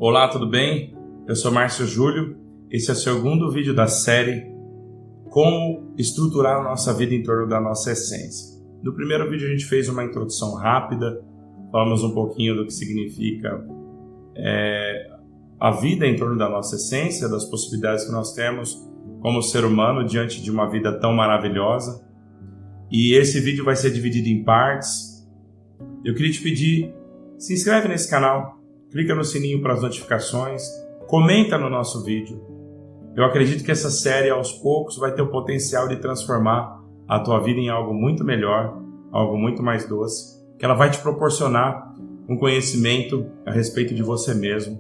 Olá, tudo bem? Eu sou Márcio Júlio. Esse é o segundo vídeo da série Como estruturar a nossa vida em torno da nossa essência. No primeiro vídeo a gente fez uma introdução rápida, falamos um pouquinho do que significa a vida em torno da nossa essência, das possibilidades que nós temos como ser humano diante de uma vida tão maravilhosa. E esse vídeo vai ser dividido em partes. Eu queria te pedir, se inscreve nesse canal, clica no sininho para as notificações, comenta no nosso vídeo. Eu acredito que essa série, aos poucos, vai ter o potencial de transformar a tua vida em algo muito melhor, algo muito mais doce, que ela vai te proporcionar um conhecimento a respeito de você mesmo,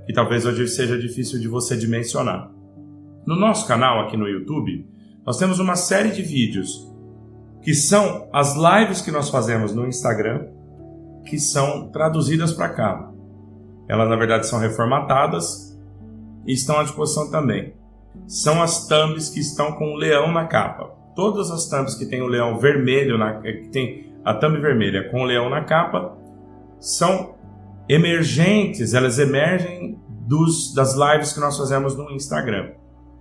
que talvez hoje seja difícil de você dimensionar. No nosso canal aqui no YouTube, nós temos uma série de vídeos que são as lives que nós fazemos no Instagram, que são traduzidas para cá. Elas, na verdade, são reformatadas e estão à disposição também. São as thumbs que estão com o leão na capa. Todas as thumbs que tem o leão vermelho, que tem a thumb vermelha com o leão na capa, são emergentes, elas emergem das lives que nós fazemos no Instagram.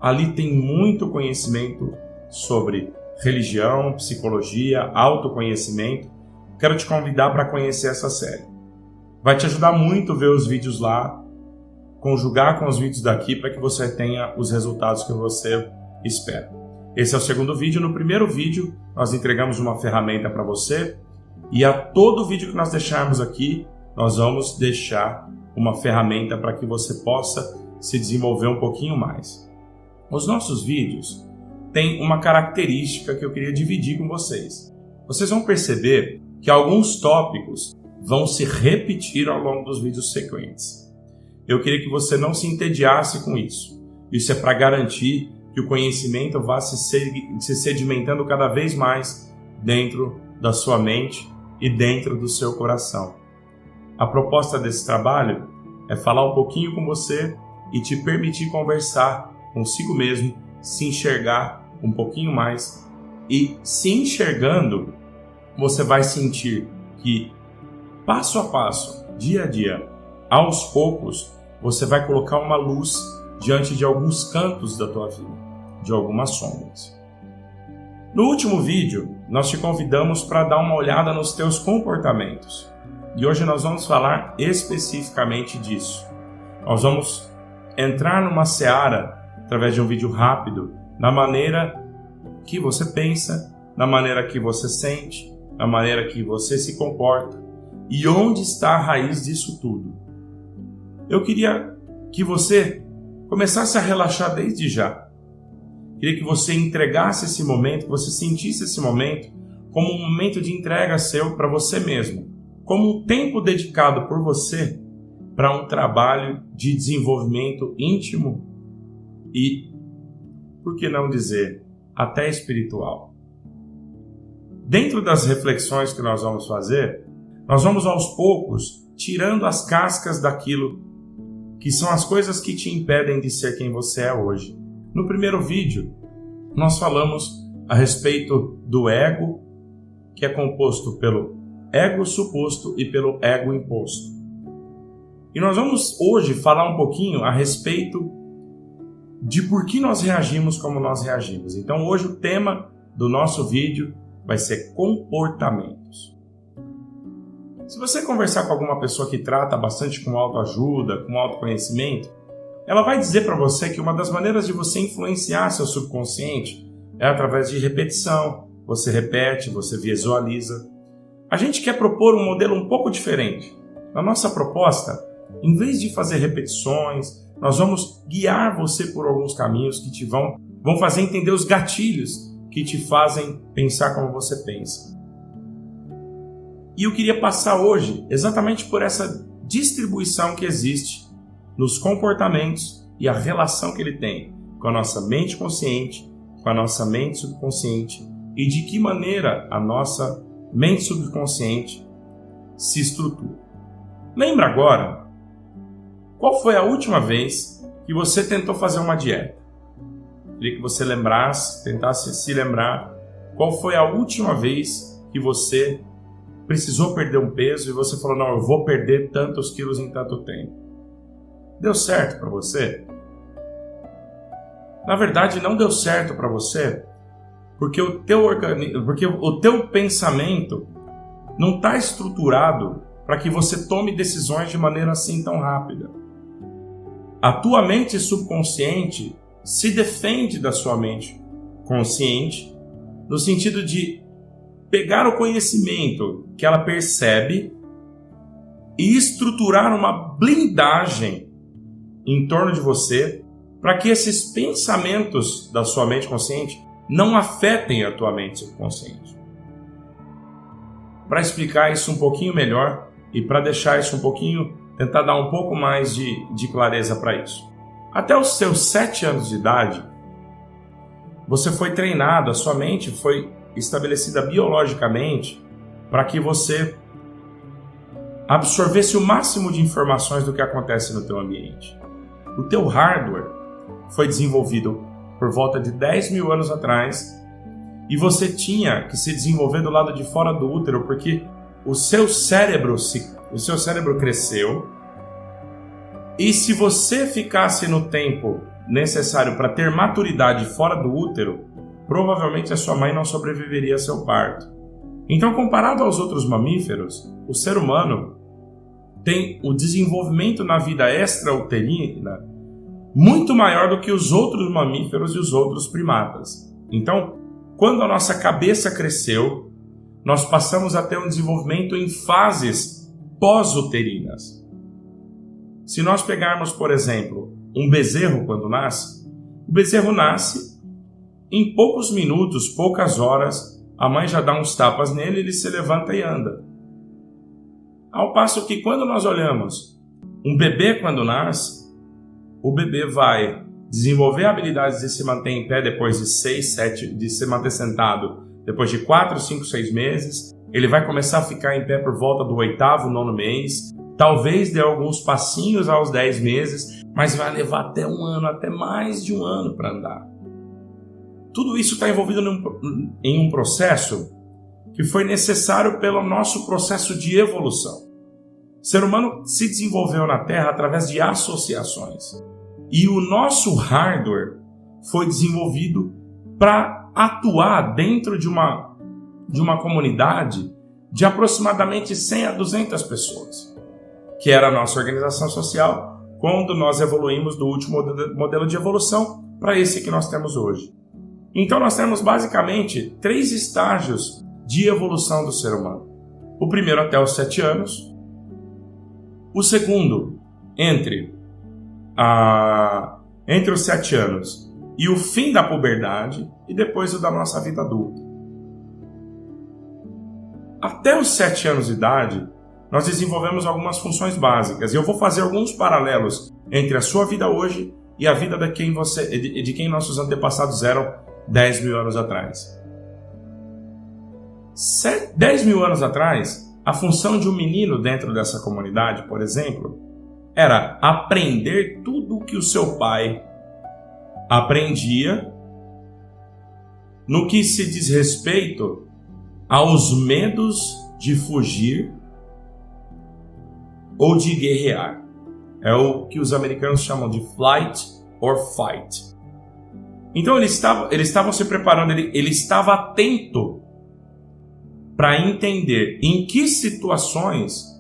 Ali tem muito conhecimento sobre religião, psicologia, autoconhecimento. Quero te convidar para conhecer essa série. Vai te ajudar muito ver os vídeos lá, conjugar com os vídeos daqui para que você tenha os resultados que você espera. Esse é o segundo vídeo. No primeiro vídeo, nós entregamos uma ferramenta para você e a todo vídeo que nós deixarmos aqui, nós vamos deixar uma ferramenta para que você possa se desenvolver um pouquinho mais. Os nossos vídeos têm uma característica que eu queria dividir com vocês. Vocês vão perceber que alguns tópicos vão se repetir ao longo dos vídeos sequentes. Eu queria que você não se entediasse com isso. Isso é para garantir que o conhecimento vá se sedimentando cada vez mais dentro da sua mente e dentro do seu coração. A proposta desse trabalho é falar um pouquinho com você e te permitir conversar consigo mesmo, se enxergar um pouquinho mais, e se enxergando, você vai sentir que passo a passo, dia a dia, aos poucos, você vai colocar uma luz diante de alguns cantos da tua vida, de algumas sombras. No último vídeo, nós te convidamos para dar uma olhada nos teus comportamentos. E hoje nós vamos falar especificamente disso. Nós vamos entrar numa seara, através de um vídeo rápido, na maneira que você pensa, na maneira que você sente, na maneira que você se comporta e onde está a raiz disso tudo. Eu queria que você começasse a relaxar desde já. Queria que você entregasse esse momento, que você sentisse esse momento como um momento de entrega seu para você mesmo, como um tempo dedicado por você para um trabalho de desenvolvimento íntimo e, por que não dizer, até espiritual. Dentro das reflexões que nós vamos fazer, nós vamos aos poucos tirando as cascas daquilo que são as coisas que te impedem de ser quem você é hoje. No primeiro vídeo, nós falamos a respeito do ego, que é composto pelo ego suposto e pelo ego imposto. E nós vamos hoje falar um pouquinho a respeito de por que nós reagimos como nós reagimos. Então hoje o tema do nosso vídeo vai ser comportamentos. Se você conversar com alguma pessoa que trata bastante com autoajuda, com autoconhecimento, ela vai dizer para você que uma das maneiras de você influenciar seu subconsciente é através de repetição. Você repete, você visualiza. A gente quer propor um modelo um pouco diferente. Na nossa proposta, em vez de fazer repetições, nós vamos guiar você por alguns caminhos que vão fazer entender os gatilhos que te fazem pensar como você pensa. E eu queria passar hoje exatamente por essa distribuição que existe nos comportamentos e a relação que ele tem com a nossa mente consciente, com a nossa mente subconsciente e de que maneira a nossa mente subconsciente se estrutura. Lembra agora, qual foi a última vez que você tentou fazer uma dieta? Queria que você tentasse se lembrar qual foi a última vez que você precisou perder um peso e você falou, não, eu vou perder tantos quilos em tanto tempo. Deu certo para você? Na verdade, não deu certo para você porque o teu pensamento não está estruturado para que você tome decisões de maneira assim tão rápida. A tua mente subconsciente se defende da sua mente consciente, no sentido de pegar o conhecimento que ela percebe e estruturar uma blindagem em torno de você para que esses pensamentos da sua mente consciente não afetem a tua mente subconsciente. Para explicar isso um pouquinho melhor e para deixar isso um pouquinho, tentar dar um pouco mais de clareza para isso. Até os seus 7 anos de idade, você foi treinado, a sua mente foi estabelecida biologicamente para que você absorvesse o máximo de informações do que acontece no teu ambiente. O teu hardware foi desenvolvido por volta de 10 mil anos atrás e você tinha que se desenvolver do lado de fora do útero porque o seu cérebro cresceu e se você ficasse no tempo necessário para ter maturidade fora do útero, provavelmente a sua mãe não sobreviveria ao seu parto. Então, comparado aos outros mamíferos, o ser humano tem o desenvolvimento na vida extrauterina muito maior do que os outros mamíferos e os outros primatas. Então, quando a nossa cabeça cresceu, nós passamos a ter um desenvolvimento em fases pós-uterinas. Se nós pegarmos, por exemplo, um bezerro quando nasce, o bezerro nasce, em poucos minutos, poucas horas, a mãe já dá uns tapas nele, ele se levanta e anda. Ao passo que quando nós olhamos um bebê quando nasce, o bebê vai desenvolver habilidades de se manter em pé depois de 6, 7, de se manter sentado depois de 4, 5, 6 meses. Ele vai começar a ficar em pé por volta do 8º, 9º mês. Talvez dê alguns passinhos aos 10 meses, mas vai levar até 1 ano, até mais de 1 ano para andar. Tudo isso está envolvido em um processo que foi necessário pelo nosso processo de evolução. O ser humano se desenvolveu na Terra através de associações. E o nosso hardware foi desenvolvido para atuar dentro de uma comunidade de aproximadamente 100 a 200 pessoas, que era a nossa organização social quando nós evoluímos do último modelo de evolução para esse que nós temos hoje. Então nós temos basicamente 3 estágios de evolução do ser humano. O primeiro até os 7 anos, o segundo entre os 7 anos e o fim da puberdade, e depois o da nossa vida adulta. Até os 7 anos de idade, nós desenvolvemos algumas funções básicas, e eu vou fazer alguns paralelos entre a sua vida hoje e a vida de quem nossos antepassados eram 10 mil anos atrás. 10 mil anos atrás, a função de um menino dentro dessa comunidade, por exemplo, era aprender tudo o que o seu pai aprendia no que se diz respeito aos medos de fugir ou de guerrear. É o que os americanos chamam de flight or fight. Então eles estavam se preparando, ele estava atento para entender em que situações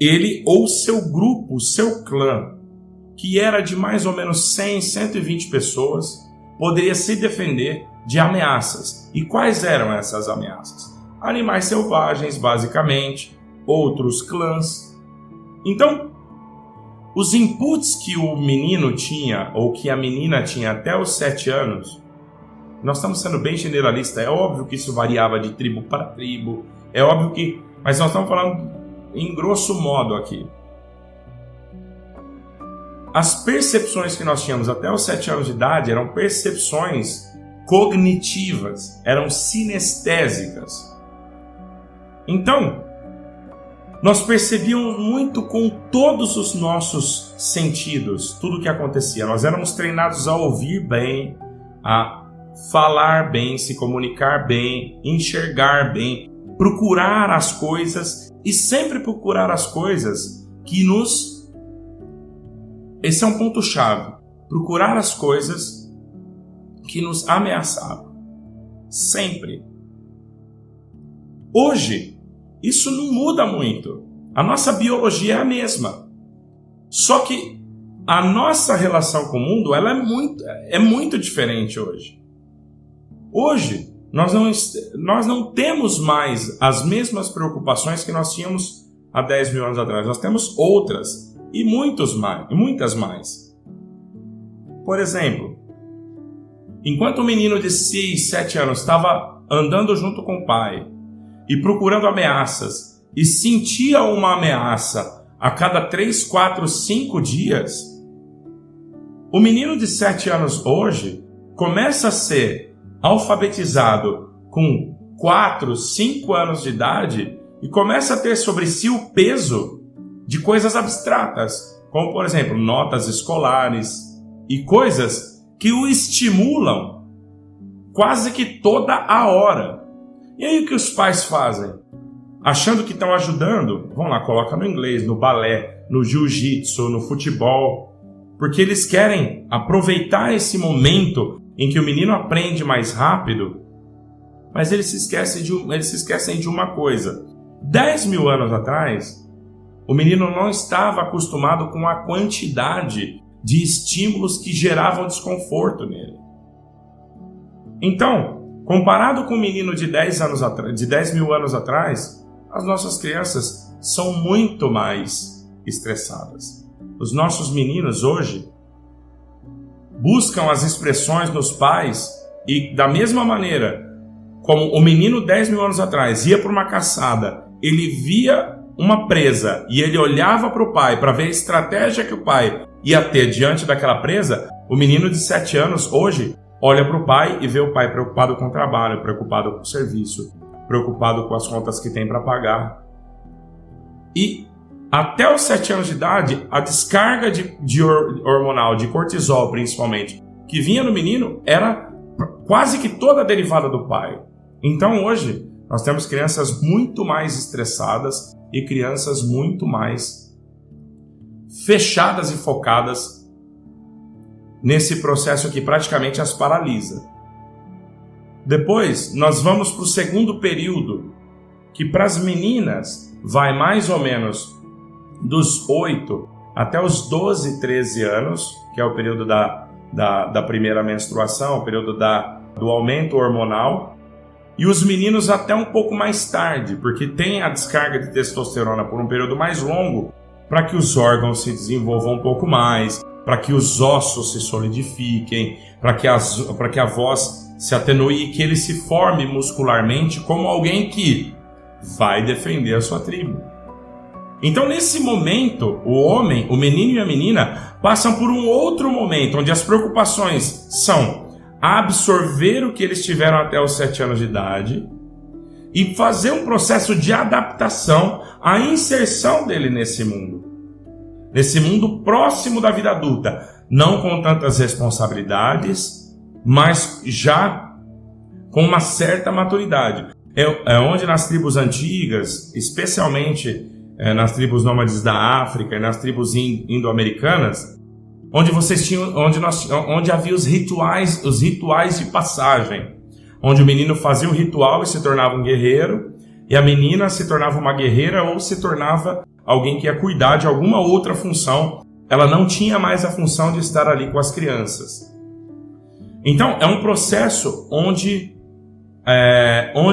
ele ou seu grupo, seu clã, que era de mais ou menos 100, 120 pessoas, poderia se defender de ameaças. E quais eram essas ameaças? Animais selvagens, basicamente, outros clãs. Então, os inputs que o menino tinha, ou que a menina tinha até os 7 anos, nós estamos sendo bem generalistas, é óbvio que isso variava de tribo para tribo, é óbvio que... Mas nós estamos falando em grosso modo aqui. As percepções que nós tínhamos até os 7 anos de idade eram percepções cognitivas, eram sinestésicas. Então, nós percebíamos muito com todos os nossos sentidos tudo o que acontecia. Nós éramos treinados a ouvir bem, a falar bem, se comunicar bem, enxergar bem, procurar as coisas e sempre procurar as coisas que nos esse é um ponto-chave. Procurar as coisas que nos ameaçavam. Sempre. Hoje, isso não muda muito. A nossa biologia é a mesma. Só que a nossa relação com o mundo ela é muito diferente hoje. Hoje, nós não temos mais as mesmas preocupações que nós tínhamos há 10 mil anos atrás. Nós temos outras e muitas mais. Por exemplo, enquanto um menino de 6, 7 anos estava andando junto com o pai e procurando ameaças e sentia uma ameaça a cada 3, 4, 5 dias, o menino de 7 anos hoje começa a ser alfabetizado com 4, 5 anos de idade e começa a ter sobre si o peso de coisas abstratas, como, por exemplo, notas escolares e coisas que o estimulam quase que toda a hora. E aí o que os pais fazem? Achando que estão ajudando, vão lá, coloca no inglês, no balé, no jiu-jitsu, no futebol, porque eles querem aproveitar esse momento em que o menino aprende mais rápido, mas eles se esquecem de uma coisa. 10 mil anos atrás, o menino não estava acostumado com a quantidade de estímulos que geravam desconforto nele. Então, comparado com o menino de 10 mil anos atrás, as nossas crianças são muito mais estressadas. Os nossos meninos hoje buscam as expressões nos pais e, da mesma maneira como o menino 10 mil anos atrás ia para uma caçada, ele via uma presa e ele olhava para o pai para ver a estratégia que o pai ia ter diante daquela presa, o menino de 7 anos hoje olha para o pai e vê o pai preocupado com o trabalho, preocupado com o serviço, preocupado com as contas que tem para pagar. E até os 7 anos de idade, a descarga de hormonal, de cortisol principalmente, que vinha no menino, era quase que toda derivada do pai. Então hoje, nós temos crianças muito mais estressadas e crianças muito mais fechadas e focadas nesse processo que praticamente as paralisa. Depois, nós vamos para o segundo período, que para as meninas vai mais ou menos dos 8 até os 12, 13 anos, que é o período da primeira menstruação, o período do aumento hormonal, e os meninos até um pouco mais tarde, porque tem a descarga de testosterona por um período mais longo, para que os órgãos se desenvolvam um pouco mais, para que os ossos se solidifiquem, para que a voz se atenue e que ele se forme muscularmente como alguém que vai defender a sua tribo. Então, nesse momento, o homem, o menino e a menina passam por um outro momento, onde as preocupações são absorver o que eles tiveram até os 7 anos de idade e fazer um processo de adaptação à inserção dele nesse mundo próximo da vida adulta, não com tantas responsabilidades, mas já com uma certa maturidade. É onde nas tribos antigas, especialmente nas tribos nômades da África e nas tribos indo-americanas, onde havia os rituais de passagem, onde o menino fazia o ritual e se tornava um guerreiro, e a menina se tornava uma guerreira ou se tornava alguém que ia cuidar de alguma outra função. Ela não tinha mais a função de estar ali com as crianças. Então, é um processo onde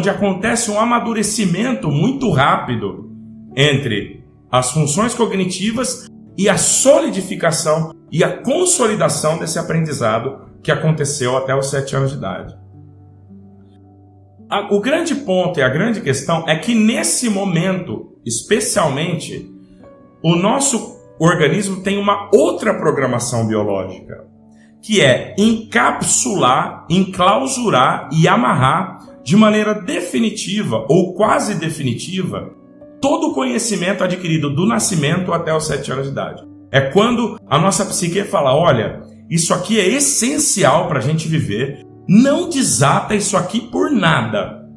acontece um amadurecimento muito rápido entre as funções cognitivas e a solidificação e a consolidação desse aprendizado que aconteceu até os 7 anos de idade. O grande ponto e a grande questão é que nesse momento, especialmente, o nosso organismo tem uma outra programação biológica, que é encapsular, enclausurar e amarrar de maneira definitiva ou quase definitiva todo o conhecimento adquirido do nascimento até os 7 anos de idade. É quando a nossa psique fala, olha, isso aqui é essencial para a gente viver, não desata isso aqui por nada.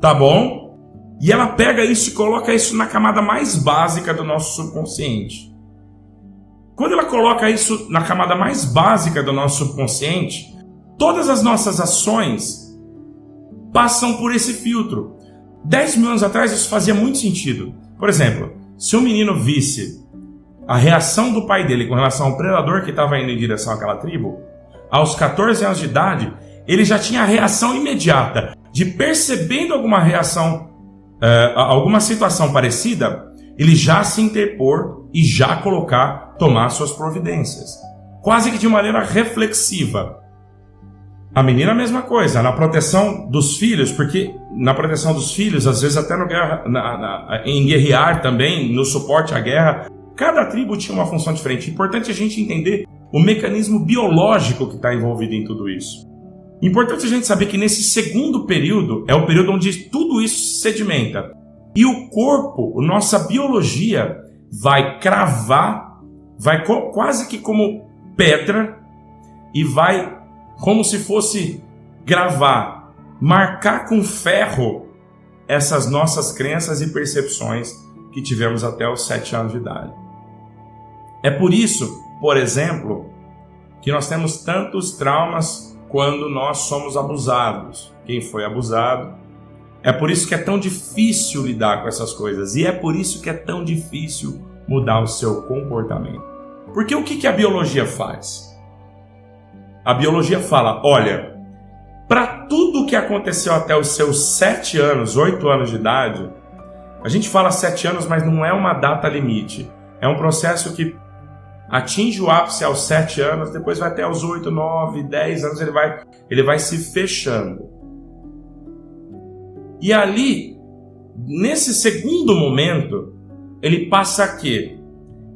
Tá bom? E ela pega isso e coloca isso na camada mais básica do nosso subconsciente. Quando ela coloca isso na camada mais básica do nosso subconsciente, todas as nossas ações passam por esse filtro. 10 mil anos atrás isso fazia muito sentido. Por exemplo, se um menino visse a reação do pai dele com relação ao predador que estava indo em direção àquela tribo, aos 14 anos de idade, ele já tinha a reação imediata de, percebendo alguma reação, alguma situação parecida, ele já se interpor e já tomar suas providências. Quase que de maneira reflexiva. A menina a mesma coisa, na proteção dos filhos, porque na proteção dos filhos, às vezes até em guerrear também, no suporte à guerra, cada tribo tinha uma função diferente. Importante a gente entender o mecanismo biológico que está envolvido em tudo isso. Importante a gente saber que nesse segundo período é o período onde tudo isso se sedimenta. E o corpo, a nossa biologia, vai cravar, vai quase que como pedra e vai como se fosse gravar, marcar com ferro essas nossas crenças e percepções que tivemos até os 7 anos de idade. É por isso, por exemplo, que nós temos tantos traumas quando nós somos abusados. Quem foi abusado. É por isso que é tão difícil lidar com essas coisas. E é por isso que é tão difícil mudar o seu comportamento. Porque o que a biologia faz? A biologia fala, olha, para tudo que aconteceu até os seus 7 anos, 8 anos de idade, a gente fala 7 anos, mas não é uma data limite. É um processo que atinge o ápice aos 7 anos, depois vai até os 8, 9, 10 anos, ele vai se fechando. E ali, nesse segundo momento, ele passa a quê?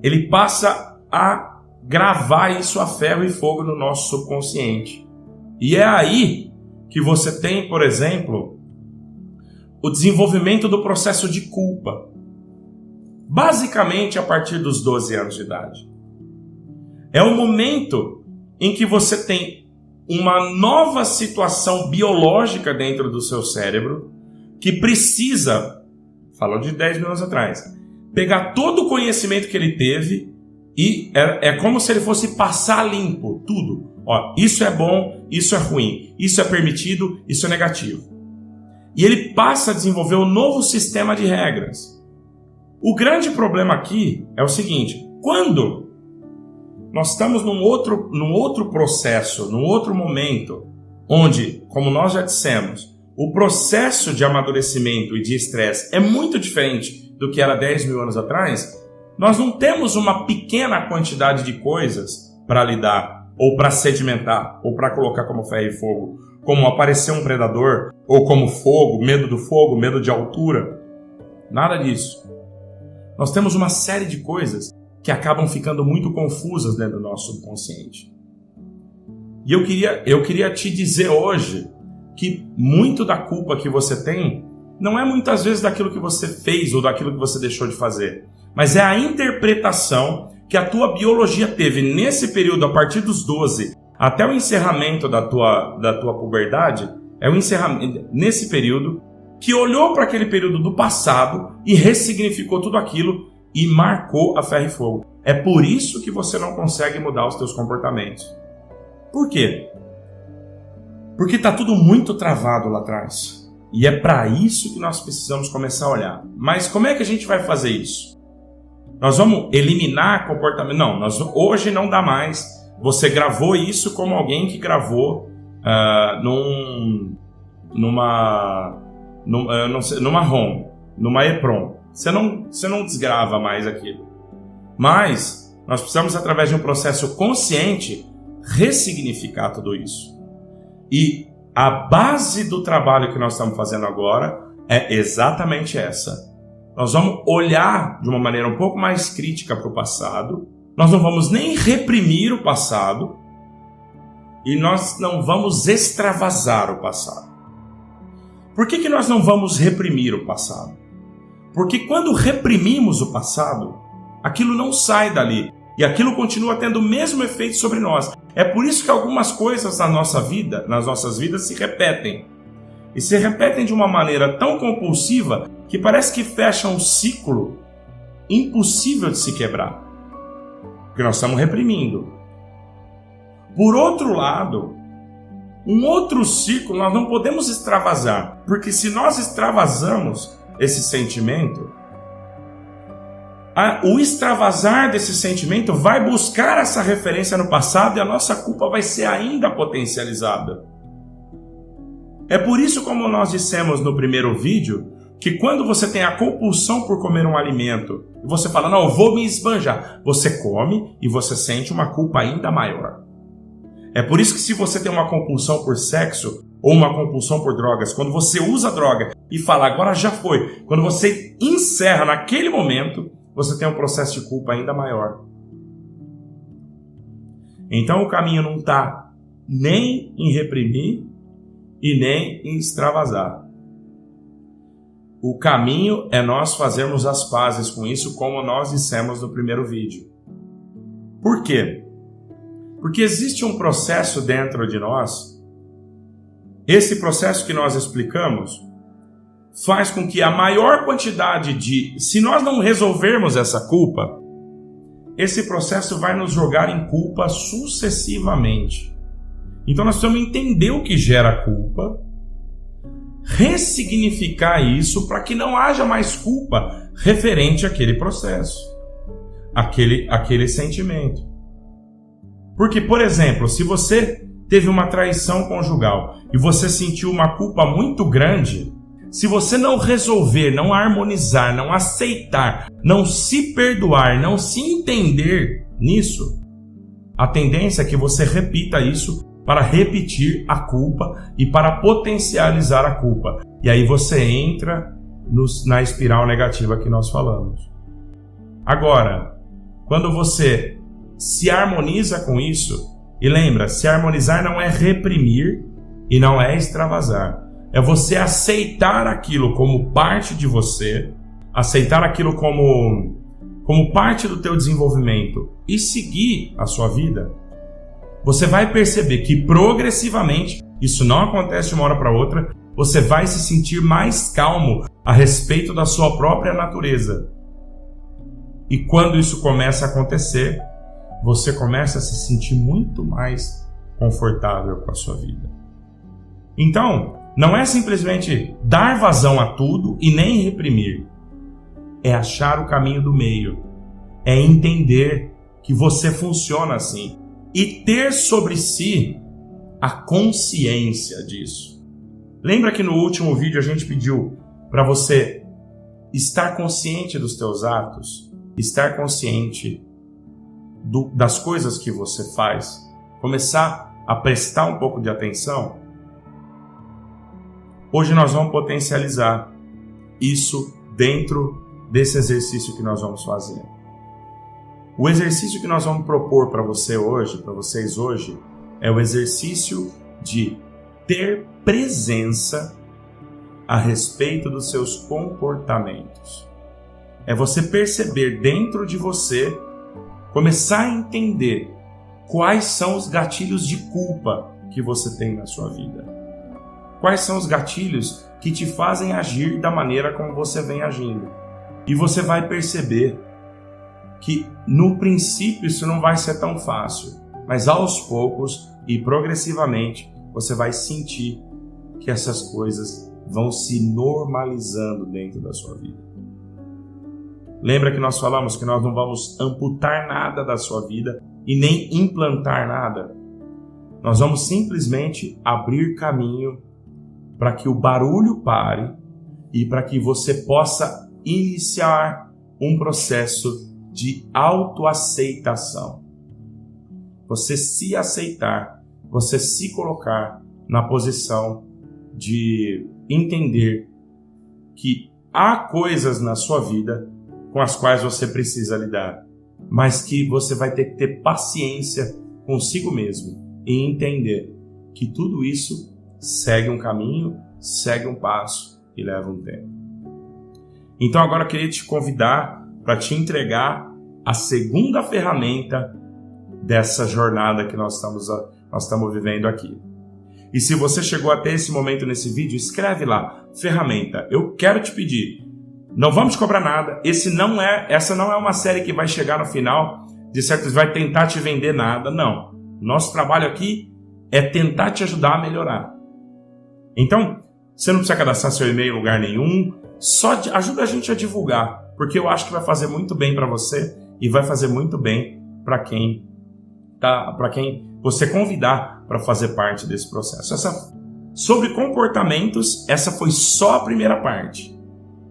Ele passa a gravar isso a ferro e fogo no nosso subconsciente. E é aí que você tem, por exemplo, o desenvolvimento do processo de culpa. Basicamente a partir dos 12 anos de idade. É o momento em que você tem uma nova situação biológica dentro do seu cérebro que precisa, falou de 10 mil anos atrás, pegar todo o conhecimento que ele teve e é como se ele fosse passar limpo tudo. Ó, isso é bom, isso é ruim, isso é permitido, isso é negativo. E ele passa a desenvolver um novo sistema de regras. O grande problema aqui é o seguinte, quando nós estamos num outro processo, num outro momento, onde, como nós já dissemos, o processo de amadurecimento e de estresse é muito diferente do que era 10 mil anos atrás, nós não temos uma pequena quantidade de coisas para lidar, ou para sedimentar, ou para colocar como ferro e fogo, como aparecer um predador, ou como fogo, medo de altura. Nada disso. Nós temos uma série de coisas que acabam ficando muito confusas dentro do nosso subconsciente. E eu queria te dizer hoje que muito da culpa que você tem não é muitas vezes daquilo que você fez ou daquilo que você deixou de fazer, mas é a interpretação que a tua biologia teve nesse período, a partir dos 12 até o encerramento da tua puberdade, é o encerramento nesse período que olhou para aquele período do passado e ressignificou tudo aquilo e marcou a ferro e fogo. É por isso que você não consegue mudar os teus comportamentos. Por quê? Porque está tudo muito travado lá atrás. E é para isso que nós precisamos começar a olhar. Mas como é que a gente vai fazer isso? Nós vamos eliminar comportamento? Não, hoje não dá mais. Você gravou isso como alguém que gravou numa ROM, numa EEPROM. Você não desgrava mais aquilo. Mas nós precisamos, através de um processo consciente, ressignificar tudo isso. E a base do trabalho que nós estamos fazendo agora é exatamente essa. Nós vamos olhar de uma maneira um pouco mais crítica para o passado. Nós não vamos nem reprimir o passado. E nós não vamos extravasar o passado. Por que nós não vamos reprimir o passado? Porque quando reprimimos o passado, aquilo não sai dali. E aquilo continua tendo o mesmo efeito sobre nós. É por isso que algumas coisas nas nossas vidas se repetem. E se repetem de uma maneira tão compulsiva que parece que fecha um ciclo impossível de se quebrar. porque nós estamos reprimindo. Por outro lado, um outro ciclo nós não podemos extravasar, porque se nós extravasamos esse sentimento, o extravasar desse sentimento vai buscar essa referência no passado e a nossa culpa vai ser ainda potencializada. É por isso, como nós dissemos no primeiro vídeo, que quando você tem a compulsão por comer um alimento, e você fala, não, eu vou me esbanjar, você come e você sente uma culpa ainda maior. É por isso que se você tem uma compulsão por sexo ou uma compulsão por drogas, quando você usa droga e fala, agora já foi, quando você encerra naquele momento, você tem um processo de culpa ainda maior. Então o caminho não está nem em reprimir e nem em extravasar. O caminho é nós fazermos as pazes com isso, como nós dissemos no primeiro vídeo. Por quê? Porque existe um processo dentro de nós. Esse processo que nós explicamos faz com que a maior quantidade de... Se nós não resolvermos essa culpa, esse processo vai nos jogar em culpa sucessivamente. Então nós precisamos entender o que gera culpa, ressignificar isso para que não haja mais culpa referente àquele processo, aquele sentimento. Porque, por exemplo, se você teve uma traição conjugal e você sentiu uma culpa muito grande, se você não resolver, não harmonizar, não aceitar, não se perdoar, não se entender nisso, a tendência é que você repita isso para repetir a culpa e para potencializar a culpa. E aí você entra na espiral negativa que nós falamos. Agora, quando você se harmoniza com isso, e lembra, se harmonizar não é reprimir e não é extravasar. É você aceitar aquilo como parte de você, aceitar aquilo como parte do teu desenvolvimento e seguir a sua vida. Você vai perceber que progressivamente, isso não acontece de uma hora para outra, você vai se sentir mais calmo a respeito da sua própria natureza. E quando isso começa a acontecer, você começa a se sentir muito mais confortável com a sua vida. Então, não é simplesmente dar vazão a tudo e nem reprimir. É achar o caminho do meio. É entender que você funciona assim. E ter sobre si a consciência disso. Lembra que no último vídeo a gente pediu para você estar consciente dos teus atos? Estar consciente das coisas que você faz? Começar a prestar um pouco de atenção? Hoje nós vamos potencializar isso dentro desse exercício que nós vamos fazer. O exercício que nós vamos propor para você hoje, para vocês hoje, é o exercício de ter presença a respeito dos seus comportamentos. É você perceber dentro de você, começar a entender quais são os gatilhos de culpa que você tem na sua vida. Quais são os gatilhos que te fazem agir da maneira como você vem agindo. E você vai perceber que no princípio isso não vai ser tão fácil, mas aos poucos e progressivamente você vai sentir que essas coisas vão se normalizando dentro da sua vida. Lembra que nós falamos que nós não vamos amputar nada da sua vida e nem implantar nada? Nós vamos simplesmente abrir caminho para que o barulho pare e para que você possa iniciar um processo de autoaceitação. Você se aceitar, você se colocar na posição de entender que há coisas na sua vida com as quais você precisa lidar, mas que você vai ter que ter paciência consigo mesmo e entender que tudo isso segue um caminho, segue um passo e leva um tempo. Então agora eu queria te convidar para te entregar a segunda ferramenta dessa jornada que nós estamos vivendo aqui. E se você chegou até esse momento nesse vídeo, escreve lá, ferramenta. Eu quero te pedir, não vamos te cobrar nada, essa não é uma série que vai chegar no final de certo, vai tentar te vender nada. Não. Nosso trabalho aqui é tentar te ajudar a melhorar. Então, você não precisa cadastrar seu e-mail em lugar nenhum, só ajuda a gente a divulgar, porque eu acho que vai fazer muito bem para você e vai fazer muito bem para quem você convidar para fazer parte desse processo. Sobre comportamentos, essa foi só a primeira parte.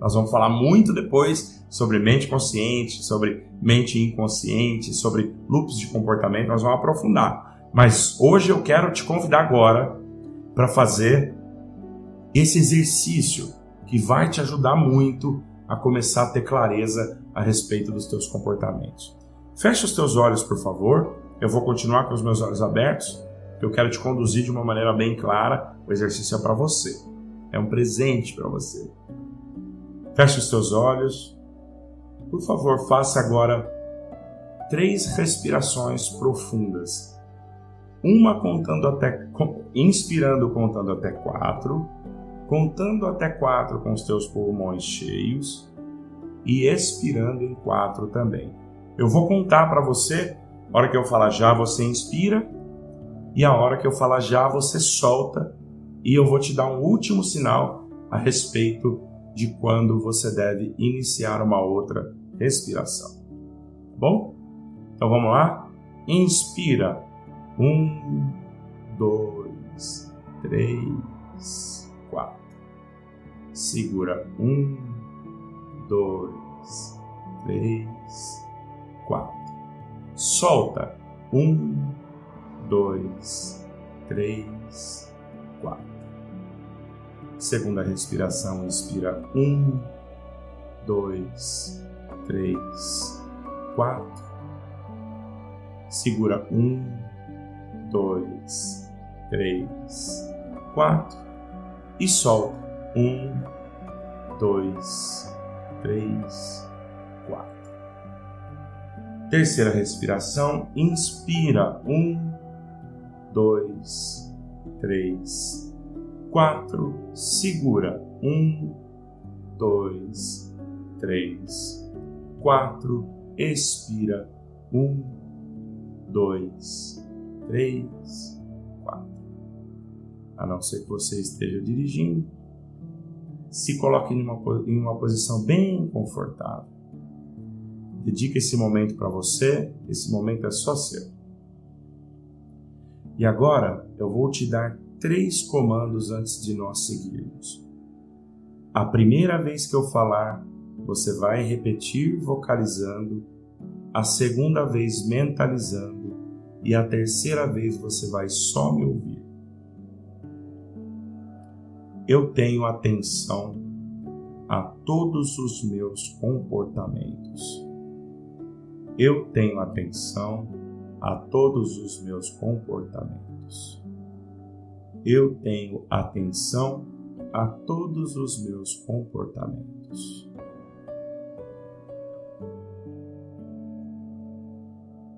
Nós vamos falar muito depois sobre mente consciente, sobre mente inconsciente, sobre loops de comportamento, nós vamos aprofundar. Mas hoje eu quero te convidar agora para fazer esse exercício que vai te ajudar muito a começar a ter clareza a respeito dos teus comportamentos. Feche os teus olhos, por favor. Eu vou continuar com os meus olhos abertos. Eu quero te conduzir de uma maneira bem clara. O exercício é para você. É um presente para você. Feche os teus olhos. Por favor, faça agora 3 respirações profundas. Uma inspirando contando até 4, contando até 4 com os teus pulmões cheios e expirando em 4 também. Eu vou contar para você, a hora que eu falar já você inspira e a hora que eu falar já você solta e eu vou te dar um último sinal a respeito de quando você deve iniciar uma outra respiração. Tá bom? Então vamos lá? Inspira. 1, 2, 3, 4. Segura. 1, 2, 3, 4. Solta. 1, 2, 3, 4. Segunda respiração. Inspira. 1, 2, 3, 4. Segura. 1, 2, 3, 4 e solta. 1, 2, 3, 4. Terceira respiração. Inspira. 1, 2, 3, 4. Segura. 1, 2, 3, 4. Expira. 1, 2, 3, 4. A não ser que você esteja dirigindo, se coloque em uma posição bem confortável. Dedique esse momento para você, esse momento é só seu. E agora eu vou te dar 3 comandos antes de nós seguirmos. A primeira vez que eu falar, você vai repetir vocalizando, a segunda vez mentalizando e a terceira vez você vai só me ouvir. Eu tenho atenção a todos os meus comportamentos. Eu tenho atenção a todos os meus comportamentos. Eu tenho atenção a todos os meus comportamentos.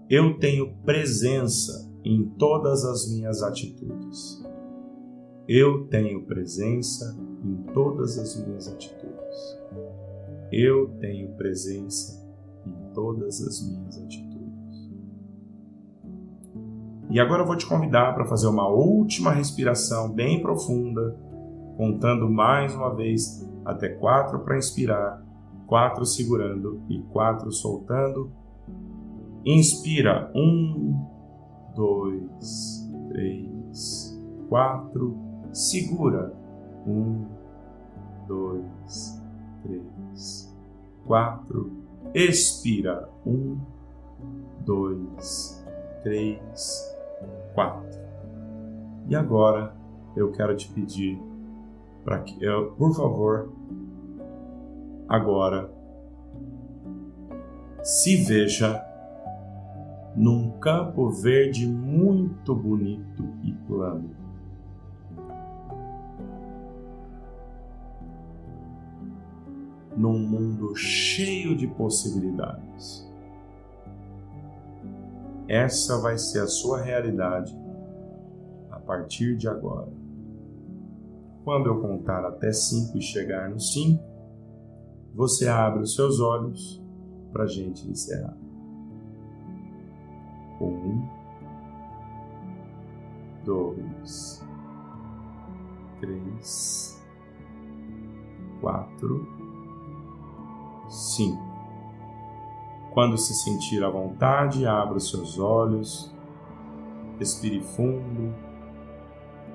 Eu tenho presença em todas as minhas atitudes. Eu tenho presença em todas as minhas atitudes. Eu tenho presença em todas as minhas atitudes. E agora eu vou te convidar para fazer uma última respiração bem profunda, contando mais uma vez até 4 para inspirar, 4 segurando e 4 soltando. Inspira. 1, 2, 3, 4. Segura. 1, 2, 3, 4. Expira. 1, 2, 3, 4. E agora eu quero te pedir para que por favor, agora se veja num campo verde muito bonito e plano. Num mundo cheio de possibilidades. Essa vai ser a sua realidade a partir de agora. Quando eu contar até 5 e chegar no 5, você abre os seus olhos para a gente encerrar. 1, 2, 3, 4, 5. Quando se sentir à vontade, abra os seus olhos, respire fundo.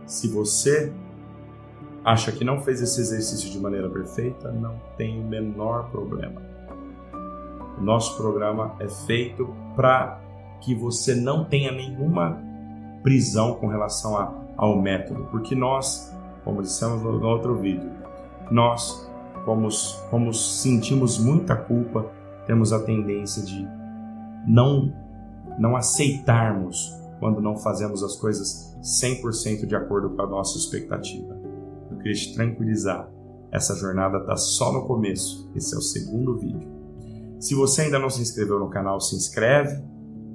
Se você acha que não fez esse exercício de maneira perfeita, não tem o menor problema. O nosso programa é feito para que você não tenha nenhuma prisão com relação ao método, porque nós, como dissemos no outro vídeo, nós, como sentimos muita culpa, temos a tendência de não aceitarmos quando não fazemos as coisas 100% de acordo com a nossa expectativa. Eu queria te tranquilizar, essa jornada está só no começo, esse é o segundo vídeo. Se você ainda não se inscreveu no canal, se inscreve,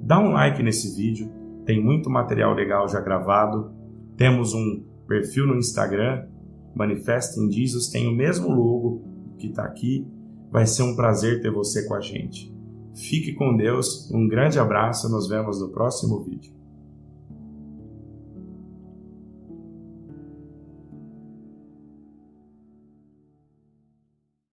dá um like nesse vídeo, tem muito material legal já gravado, temos um perfil no Instagram, Manifesting Jesus, tem o mesmo logo que está aqui, vai ser um prazer ter você com a gente. Fique com Deus, um grande abraço, nos vemos no próximo vídeo.